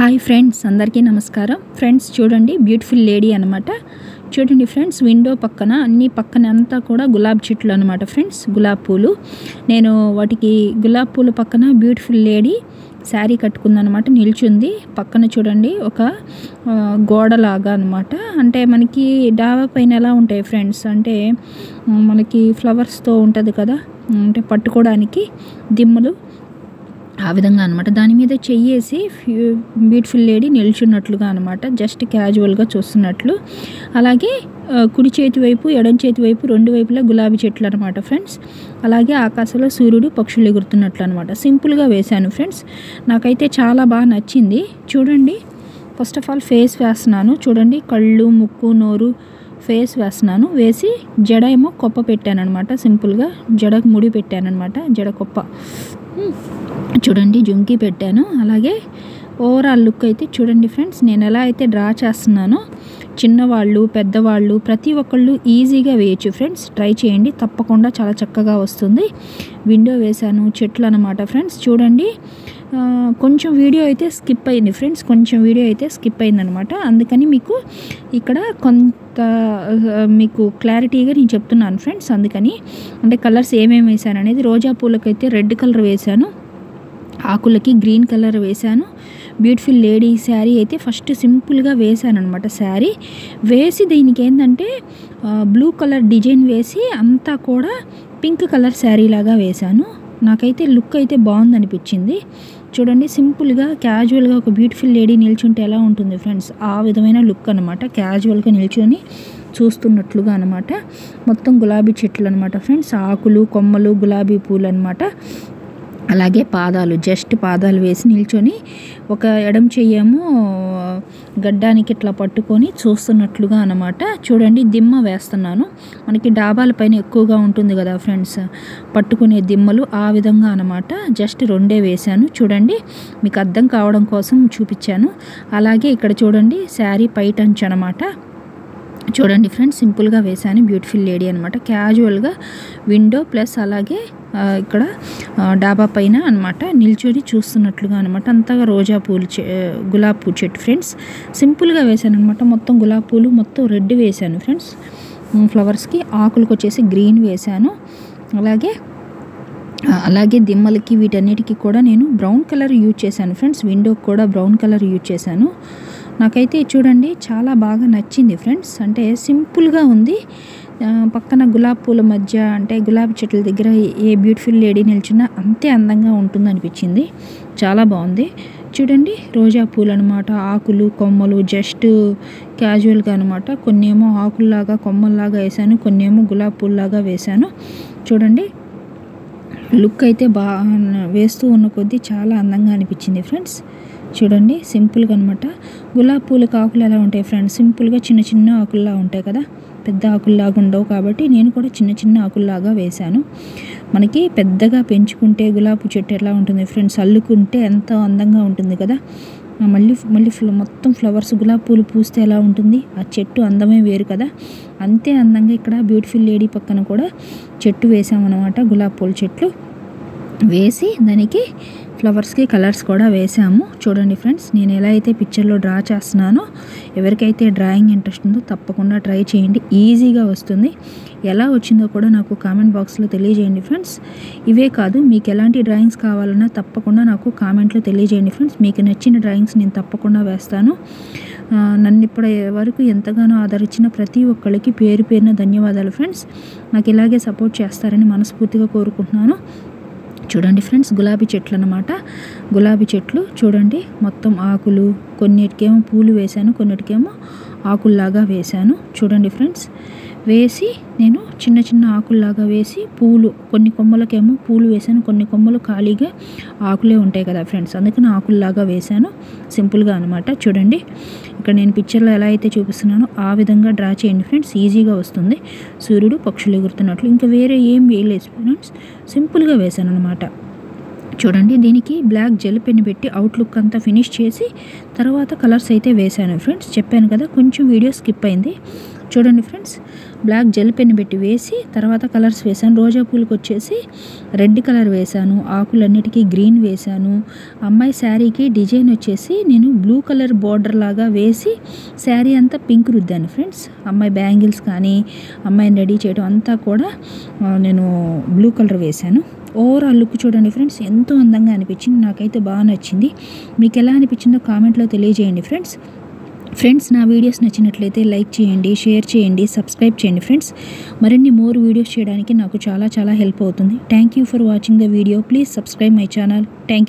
Hi friends, అందరికీ నమస్కారం. Friends చూడండి, బ్యూటిఫుల్ లేడీ అనమాట. చూడండి ఫ్రెండ్స్, విండో పక్కన పక్కన అంతా కూడా గులాబీ చెట్లు అనమాట. ఫ్రెండ్స్ గులాబీ పూలు, నేను వాటికి గులాబీ పూలు పక్కన బ్యూటిఫుల్ లేడీ శారీ కట్టుకుందనమాట, నిల్చుంది. పక్కన చూడండి ఒక గోడలాగా అనమాట. అంటే మనకి డాబా పైన ఎలా ఉంటాయి ఫ్రెండ్స్, అంటే మనకి ఫ్లవర్స్తో ఉంటుంది కదా, అంటే పట్టుకోవడానికి దిమ్మలు, ఆ విధంగా అనమాట. దాని మీద చెయ్యేసి బ్యూటిఫుల్ లేడీ నిల్చున్నట్లుగా అనమాట, జస్ట్ క్యాజువల్గా చూస్తున్నట్లు. అలాగే కుడి చేతి వైపు ఎడం చేతి వైపు రెండు వైపులా గులాబీ చెట్లు అనమాట ఫ్రెండ్స్. అలాగే ఆకాశంలో సూర్యుడు పక్షులు ఎగురుతున్నట్లు అనమాట. సింపుల్గా వేశాను ఫ్రెండ్స్, నాకైతే చాలా బాగా నచ్చింది. చూడండి, ఫస్ట్ ఆఫ్ ఆల్ ఫేస్ వేస్తున్నాను. చూడండి, కళ్ళు, ముక్కు, నోరు, ఫేస్ వేస్తున్నాను. వేసి జడ ఏమో కొప్ప పెట్టాను అనమాట. సింపుల్గా జడకు ముడి పెట్టాను అనమాట, జడ కొప్ప. చూడండి, జుంకి పెట్టాను. అలాగే ఓవరాల్ లుక్ అయితే చూడండి ఫ్రెండ్స్, నేను ఎలా అయితే డ్రా చేస్తున్నానో చిన్నవాళ్ళు పెద్దవాళ్ళు ప్రతి ఒక్కళ్ళు ఈజీగా వేయచ్చు ఫ్రెండ్స్. ట్రై చేయండి, తప్పకుండా చాలా చక్కగా వస్తుంది. విండో వేశాను, చెట్లు అనమాట ఫ్రెండ్స్. చూడండి, కొంచెం వీడియో అయితే స్కిప్ అయింది ఫ్రెండ్స్, కొంచెం వీడియో అయితే స్కిప్ అయిందనమాట. అందుకని మీకు ఇక్కడ కొంత మీకు క్లారిటీగా నేను చెప్తున్నాను ఫ్రెండ్స్. అందుకని అంటే కలర్స్ ఏమేమి వేసాను అనేది, రోజా పూలకైతే రెడ్ కలర్ వేశాను, ఆకులకి గ్రీన్ కలర్ వేశాను. బ్యూటిఫుల్ లేడీ శారీ అయితే ఫస్ట్ సింపుల్గా వేశాను అనమాట. శారీ వేసి దీనికి ఏంటంటే బ్లూ కలర్ డిజైన్ వేసి అంతా కూడా పింక్ కలర్ శారీ లాగా వేశాను. నాకైతే లుక్ అయితే బాగుందనిపించింది. చూడండి, సింపుల్గా క్యాజువల్గా ఒక బ్యూటిఫుల్ లేడీ నిల్చుంటే ఎలా ఉంటుంది ఫ్రెండ్స్, ఆ విధమైన లుక్ అనమాట. క్యాజువల్గా నిల్చొని చూస్తున్నట్లుగా అనమాట. మొత్తం గులాబీ చెట్లు అనమాట ఫ్రెండ్స్, ఆకులు, కొమ్మలు, గులాబీ పూలు అనమాట. అలాగే పాదాలు, జస్ట్ పాదాలు వేసి నిల్చొని ఒక ఎడం చెయ్యేమో గడ్డానికి ఇట్లా పట్టుకొని చూస్తున్నట్లుగా అనమాట. చూడండి, దిమ్మ వేస్తున్నాను. మనకి డాబాల పైన ఎక్కువగా ఉంటుంది కదా ఫ్రెండ్స్, పట్టుకునే దిమ్మలు, ఆ విధంగా అనమాట. జస్ట్ రెండే వేశాను. చూడండి, మీకు అర్థం కావడం కోసం చూపించాను. అలాగే ఇక్కడ చూడండి, శారీ పైటంచు అనమాట. చూడండి ఫ్రెండ్స్, సింపుల్గా వేశాను. బ్యూటిఫుల్ లేడీ అనమాట, క్యాజువల్గా విండో ప్లస్ అలాగే ఇక్కడ డాబా పైన అనమాట నిల్చొని చూస్తున్నట్లుగా అనమాట. అంతగా రోజా పూలు, గులాబీ పూలు చెట్టు ఫ్రెండ్స్. సింపుల్గా వేశాను అనమాట. మొత్తం గులాబీ పూలు మొత్తం రెడ్ వేశాను ఫ్రెండ్స్. ఫ్లవర్స్కి ఆకులకు వచ్చేసి గ్రీన్ వేశాను. అలాగే దిమ్మలకి వీటన్నిటికీ కూడా నేను బ్రౌన్ కలర్ యూజ్ చేశాను ఫ్రెండ్స్. విండోకి కూడా బ్రౌన్ కలర్ యూజ్ చేశాను. నాకైతే చూడండి చాలా బాగా నచ్చింది ఫ్రెండ్స్. అంటే సింపుల్గా ఉంది. పక్కన గులాబీ పూల మధ్య, అంటే గులాబీ చెట్ల దగ్గర ఏ బ్యూటిఫుల్ లేడీ నిల్చున్నా అంతే అందంగా ఉంటుంది అనిపించింది. చాలా బాగుంది. చూడండి, రోజా పూలు అనమాట, ఆకులు, కొమ్మలు, జస్ట్ క్యాజువల్గా అనమాట. కొన్ని ఏమో ఆకుల్లాగా కొమ్మల్లాగా వేసాను, కొన్ని ఏమో గులాబీ పూల్లాగా వేశాను. చూడండి, లుక్ అయితే వేస్తూ ఉన్న కొద్దీ చాలా అందంగా అనిపించింది ఫ్రెండ్స్. చూడండి, సింపుల్గా అనమాట. గులాబీ పూలకు ఆకులు ఎలా ఉంటాయి ఫ్రెండ్స్, సింపుల్గా చిన్న చిన్న ఆకుల్లా ఉంటాయి కదా, పెద్ద ఆకుల్లాగా ఉండవు. కాబట్టి నేను కూడా చిన్న చిన్న ఆకుల్లాగా వేశాను. మనకి పెద్దగా పెంచుకుంటే గులాబీ చెట్టు ఎలా ఉంటుంది ఫ్రెండ్స్, అల్లుకుంటే ఎంతో అందంగా ఉంటుంది కదా. మళ్ళీ మొత్తం ఫ్లవర్స్ గులాబీ పూలు పూస్తే ఎలా ఉంటుంది, ఆ చెట్టు అందమే వేరు కదా. అంతే అందంగా ఇక్కడ బ్యూటిఫుల్ లేడీ పక్కన కూడా చెట్టు వేసామన్నమాట. గులాబీ పూల చెట్లు వేసి దానికి ఫ్లవర్స్కి కలర్స్ కూడా వేసాము. చూడండి ఫ్రెండ్స్, నేను ఎలా అయితే పిక్చర్లో డ్రా చేస్తున్నానో, ఎవరికైతే డ్రాయింగ్ ఇంట్రెస్ట్ ఉందో తప్పకుండా ట్రై చేయండి, ఈజీగా వస్తుంది. ఎలా వచ్చిందో కూడా నాకు కామెంట్ బాక్స్లో తెలియజేయండి ఫ్రెండ్స్. ఇవే కాదు, మీకు ఎలాంటి డ్రాయింగ్స్ కావాలన్నా తప్పకుండా నాకు కామెంట్లో తెలియజేయండి ఫ్రెండ్స్. మీకు నచ్చిన డ్రాయింగ్స్ నేను తప్పకుండా వేస్తాను. నన్ను ఇప్పటి వరకు ఎంతగానో ఆదరించిన ప్రతి ఒక్కరికి పేరు పేరున ధన్యవాదాలు ఫ్రెండ్స్. నాకు ఇలాగే సపోర్ట్ చేస్తారని మనస్ఫూర్తిగా కోరుకుంటున్నాను. చూడండి ఫ్రెండ్స్, గులాబీ చెట్లు అనమాట. గులాబీ చెట్లు చూడండి, మొత్తం ఆకులు, కొన్నిటికేమో పూలు వేశాను, కొన్నిటికేమో ఆకుల్లాగా వేశాను. చూడండి ఫ్రెండ్స్, వేసి నేను చిన్న చిన్న ఆకుల్లాగా వేసి పూలు, కొన్ని కొమ్మలకేమో పూలు వేశాను, కొన్ని కొమ్మలు ఖాళీగా ఆకులే ఉంటాయి కదా ఫ్రెండ్స్, అందుకని ఆకుల్లాగా వేశాను. సింపుల్గా అనమాట. చూడండి, ఇక్కడ నేను పిక్చర్లో ఎలా అయితే చూపిస్తున్నానో ఆ విధంగా డ్రా చేయండి ఫ్రెండ్స్, ఈజీగా వస్తుంది. సూర్యుడు పక్షులు ఎగురుతున్నట్లు, ఇంకా వేరే ఏం వేయలేదు ఫ్రెండ్స్, సింపుల్గా వేశాను అనమాట. చూడండి, దీనికి బ్లాక్ జెల్ పెన్ పెట్టి అవుట్లుక్ అంతా ఫినిష్ చేసి తర్వాత కలర్స్ అయితే వేశాను ఫ్రెండ్స్. చెప్పాను కదా, కొంచెం వీడియో స్కిప్ అయింది. చూడండి ఫ్రెండ్స్, బ్లాక్ జెల్ పెన్ పెట్టి వేసి తర్వాత కలర్స్ వేసాను. రోజా పూలకు వచ్చేసి రెడ్ కలర్ వేసాను, ఆకులన్నిటికీ గ్రీన్ వేసాను. అమ్మాయి శారీకి డిజైన్ వచ్చేసి నేను బ్లూ కలర్ బార్డర్ లాగా వేసి శారీ అంతా పింక్ రుద్దాను ఫ్రెండ్స్. అమ్మాయి బ్యాంగిల్స్ కానీ అమ్మాయిని రెడీ చేయడం అంతా కూడా నేను బ్లూ కలర్ వేశాను. ఓవరాల్ లుక్ చూడండి ఫ్రెండ్స్, ఎంతో అందంగా అనిపించింది. నాకైతే బాగా నచ్చింది. మీకు ఎలా అనిపించిందో కామెంట్లో తెలియజేయండి ఫ్రెండ్స్. నా వీడియోస్ నచ్చినట్లయితే లైక్ చేయండి, షేర్ చేయండి, సబ్స్క్రైబ్ చేయండి ఫ్రెండ్స్. మరిన్ని మోర్ వీడియోస్ చేయడానికి నాకు చాలా హెల్ప్ అవుతుంది. Thank you for watching the video. Please subscribe my channel. Thank you.